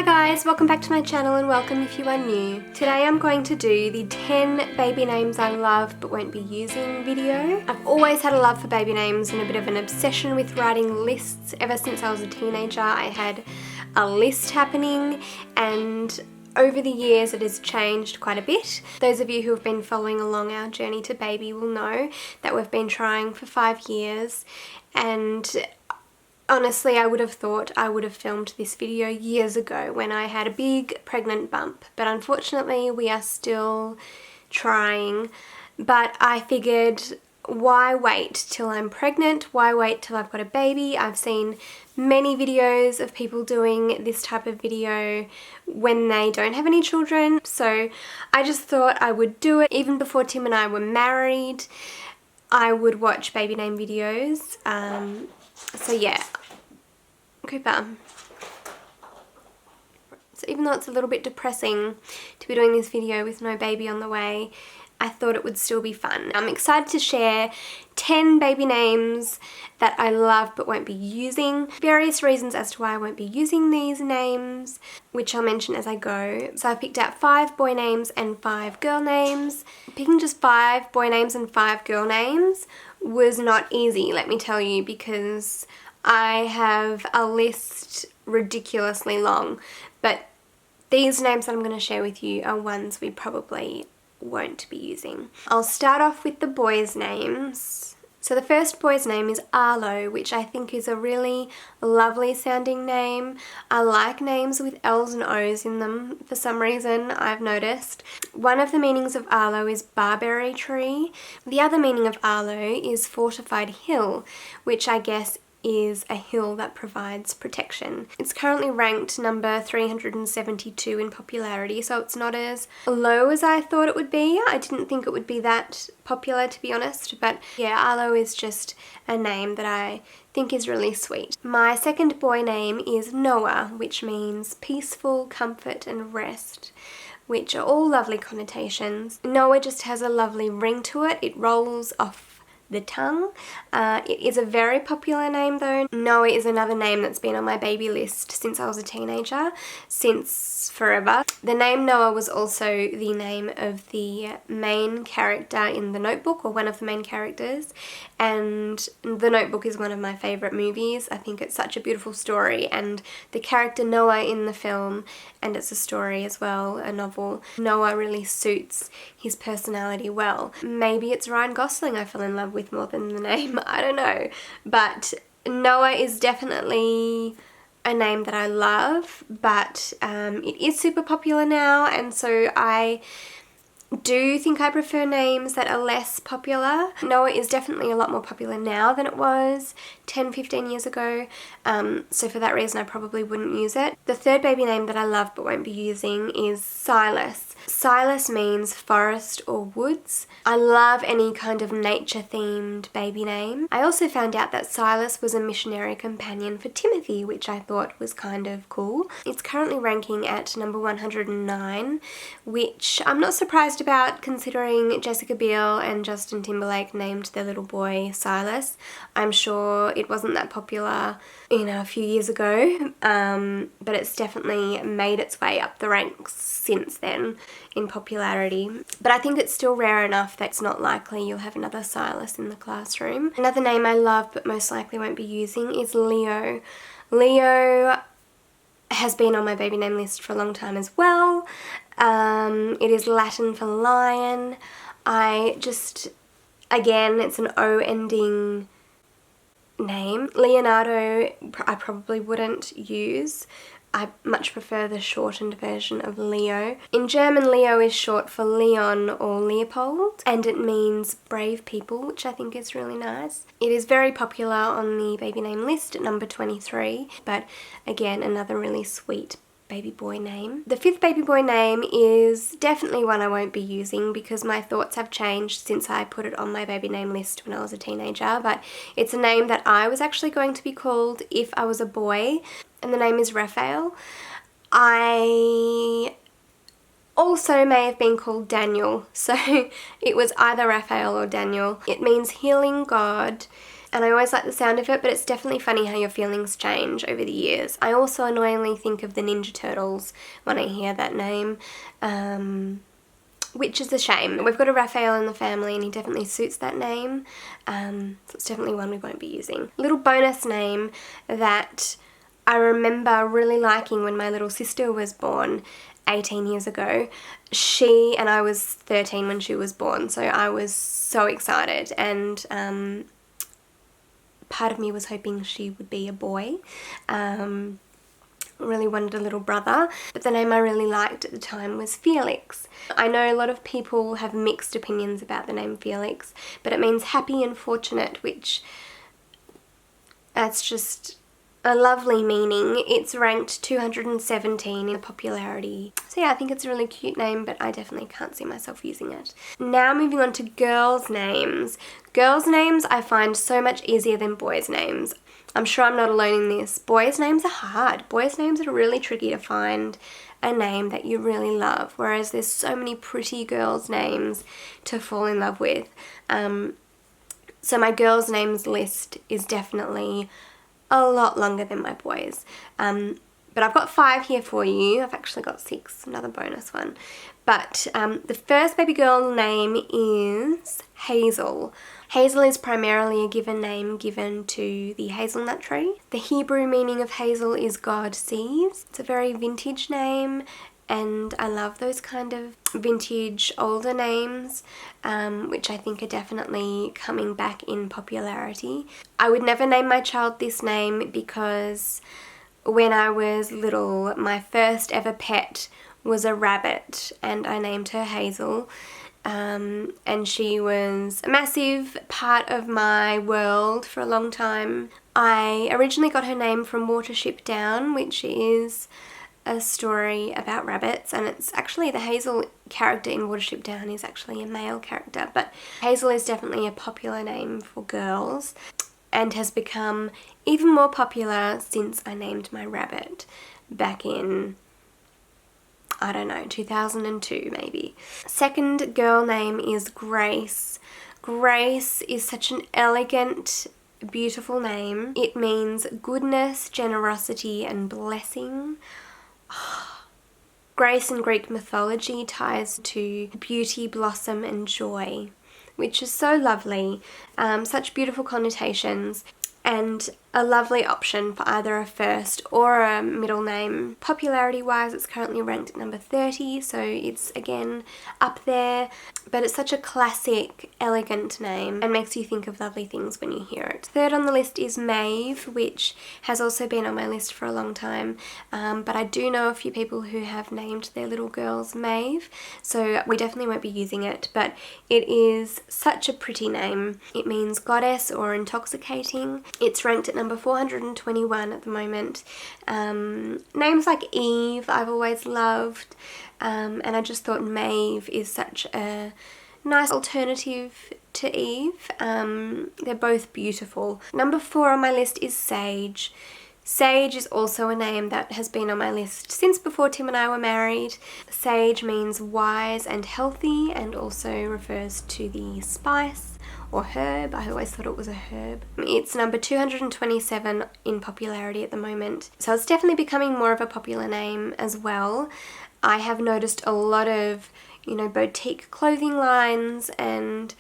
guys, welcome back to my channel and welcome if you are new. Today I'm going to do the 10 baby names I love but won't be using video. I've always had a love for baby names and a bit of an obsession with writing lists. Ever since I was a teenager I had a list happening, and over the years it has changed quite a bit. Those of you who have been following along our journey to baby will know that we've been trying for 5 years, and honestly, I would have thought I would have filmed this video years ago when I had a big pregnant bump, but unfortunately we are still trying. But I figured, why wait till I'm pregnant? Why wait till I've got a baby? I've seen many videos of people doing this type of video when they don't have any children, so I just thought I would do it. Even before Tim and I were married, I would watch baby name videos. So yeah, Cooper. So even though it's a little bit depressing to be doing this video with no baby on the way, I thought it would still be fun. I'm excited to share 10 baby names that I love but won't be using. Various reasons as to why I won't be using these names, which I'll mention as I go. So I picked out 5 boy names and 5 girl names. Picking just 5 boy names and 5 girl names was not easy, let me tell you, because I have a list ridiculously long, but these names that I'm going to share with you are ones we probably won't be using. I'll start off with the boys' names. So the first boy's name is Arlo, which I think is a really lovely sounding name. I like names with L's and O's in them for some reason, I've noticed. One of the meanings of Arlo is barberry tree. The other meaning of Arlo is fortified hill, which I guess is a hill that provides protection. It's currently ranked number 372 in popularity, so it's not as low as I thought it would be. I didn't think it would be that popular, to be honest, but yeah, Arlo is just a name that I think is really sweet. My second boy name is Noah, which means peaceful, comfort and rest, which are all lovely connotations. Noah just has a lovely ring to it. It rolls off the tongue. It is a very popular name though. Noah is another name that's been on my baby list since I was a teenager, since forever. The name Noah was also the name of the main character in The Notebook, or one of the main characters, and The Notebook is one of my favourite movies. I think it's such a beautiful story, and the character Noah in the film, and it's a story as well, a novel, Noah really suits his personality well. Maybe it's Ryan Gosling I fell in love with more than the name, I don't know, but Noah is definitely a name that I love, but it is super popular now, and so I do think I prefer names that are less popular. Noah is definitely a lot more popular now than it was 10-15 years ago, so for that reason I probably wouldn't use it. The third baby name that I love but won't be using is Silas. Silas means forest or woods. I love any kind of nature themed baby name. I also found out that Silas was a missionary companion for Timothy, which I thought was kind of cool. It's currently ranking at number 109, which I'm not surprised about considering Jessica Biel and Justin Timberlake named their little boy Silas. I'm sure it wasn't that popular, a few years ago, but it's definitely made its way up the ranks since then in popularity. But I think it's still rare enough that it's not likely you'll have another Silas in the classroom. Another name I love but most likely won't be using is Leo. Leo has been on my baby name list for a long time as well. It is Latin for lion. Again, it's an O ending name. Leonardo I probably wouldn't use. I much prefer the shortened version of Leo. In German, Leo is short for Leon or Leopold, and it means brave people, which I think is really nice. It is very popular on the baby name list at number 23, but again, another really sweet baby boy name. The fifth baby boy name is definitely one I won't be using because my thoughts have changed since I put it on my baby name list when I was a teenager, but it's a name that I was actually going to be called if I was a boy, and the name is Raphael. I also may have been called Daniel, so it was either Raphael or Daniel. It means healing god, and I always like the sound of it, but it's definitely funny how your feelings change over the years. I also annoyingly think of the Ninja Turtles when I hear that name, which is a shame. We've got a Raphael in the family and he definitely suits that name, so it's definitely one we won't be using. Little bonus name that I remember really liking when my little sister was born 18 years ago. She and I was 13 when she was born, so I was so excited, and part of me was hoping she would be a boy. Really wanted a little brother, but the name I really liked at the time was Felix. I know a lot of people have mixed opinions about the name Felix, but it means happy and fortunate, which that's just a lovely meaning. It's ranked 217 in popularity. So yeah, I think it's a really cute name, but I definitely can't see myself using it. Now moving on to girls' names. Girls' names I find so much easier than boys' names. I'm sure I'm not alone in this. Boys' names are hard. Boys' names are really tricky to find a name that you really love, whereas there's so many pretty girls' names to fall in love with. So my girls' names list is definitely a lot longer than my boys. But I've got 5 here for you. I've actually got 6, another bonus one. But the first baby girl name is Hazel. Hazel is primarily a given name given to the hazelnut tree. The Hebrew meaning of Hazel is God sees. It's a very vintage name, and I love those kind of vintage older names, which I think are definitely coming back in popularity. I would never name my child this name because when I was little, my first ever pet was a rabbit, and I named her Hazel. And she was a massive part of my world for a long time. I originally got her name from Watership Down, which is a story about rabbits, and it's actually the Hazel character in Watership Down is actually a male character, but Hazel is definitely a popular name for girls and has become even more popular since I named my rabbit back in, I don't know, 2002 maybe. Second girl name is Grace. Grace is such an elegant, beautiful name. It means goodness, generosity, and blessing. Grace in Greek mythology ties to beauty, blossom, and joy, which is so lovely. Such beautiful connotations, and a lovely option for either a first or a middle name. Popularity wise, it's currently ranked at number 30, so it's again up there, but it's such a classic, elegant name and makes you think of lovely things when you hear it. Third on the list is Maeve, which has also been on my list for a long time, but I do know a few people who have named their little girls Maeve, so we definitely won't be using it, but it is such a pretty name. It means goddess or intoxicating. It's ranked at number 421 at the moment. Names like Eve I've always loved, and I just thought Maeve is such a nice alternative to Eve. They're both beautiful. Number 4 on my list is Sage. Sage is also a name that has been on my list since before Tim and I were married. Sage means wise and healthy, and also refers to the spice or herb. I always thought it was a herb. It's number 227 in popularity at the moment, so it's definitely becoming more of a popular name as well. I have noticed a lot of, boutique clothing lines and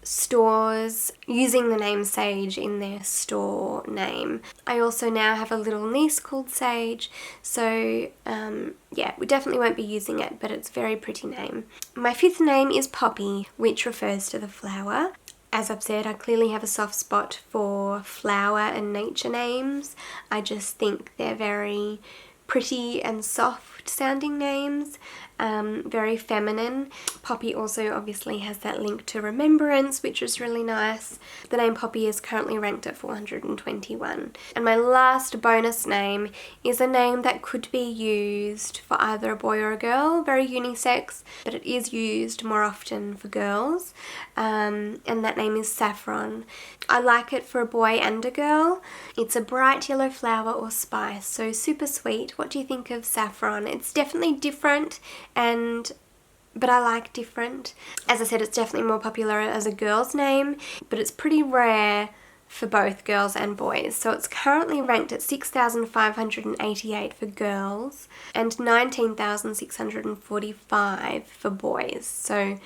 stores using the name Sage in their store name. I also now have a little niece called Sage, so yeah, we definitely won't be using it, but it's a very pretty name. My 5th name is Poppy, which refers to the flower. As I've said, I clearly have a soft spot for flower and nature names. I just think they're very pretty and soft sounding names, very feminine. Poppy also obviously has that link to remembrance, which is really nice. The name Poppy is currently ranked at 421. And my last bonus name is a name that could be used for either a boy or a girl, very unisex, but it is used more often for girls, and that name is Saffron. I like it for a boy and a girl. It's a bright yellow flower or spice, so super sweet. What do you think of Saffron? It's definitely different, but I like different. As I said, it's definitely more popular as a girl's name, but it's pretty rare for both girls and boys. So it's currently ranked at 6,588 for girls and 19,645 for boys. So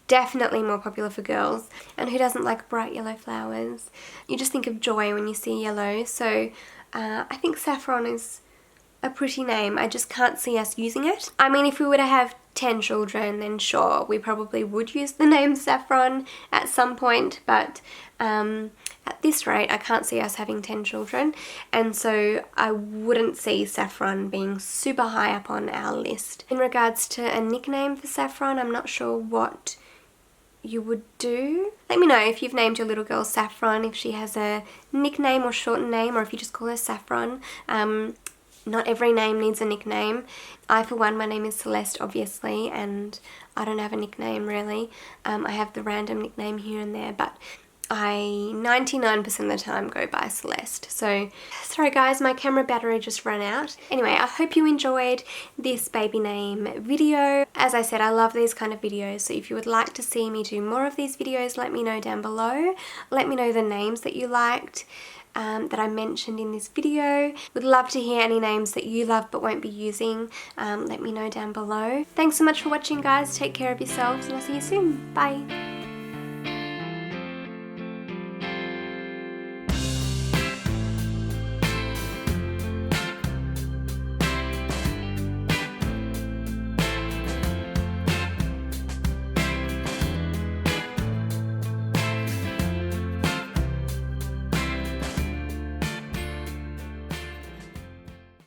definitely more popular for girls. And who doesn't like bright yellow flowers? You just think of joy when you see yellow. So I think Saffron is a pretty name. I just can't see us using it. I mean, if we were to have 10 children, then sure, we probably would use the name Saffron at some point, but at this rate, I can't see us having 10 children, and so I wouldn't see Saffron being super high up on our list. In regards to a nickname for Saffron, I'm not sure what you would do. Let me know if you've named your little girl Saffron, if she has a nickname or shortened name, or if you just call her Saffron. Not every name needs a nickname. I, for one, my name is Celeste, obviously, and I don't have a nickname, really. I have the random nickname here and there, but I 99% of the time go by Celeste. So, sorry guys, my camera battery just ran out. Anyway, I hope you enjoyed this baby name video. As I said, I love these kind of videos, so if you would like to see me do more of these videos, let me know down below. Let me know the names that you liked, that I mentioned in this video. Would love to hear any names that you love but won't be using. Let me know down below. Thanks so much for watching, guys. Take care of yourselves, and I'll see you soon. Bye.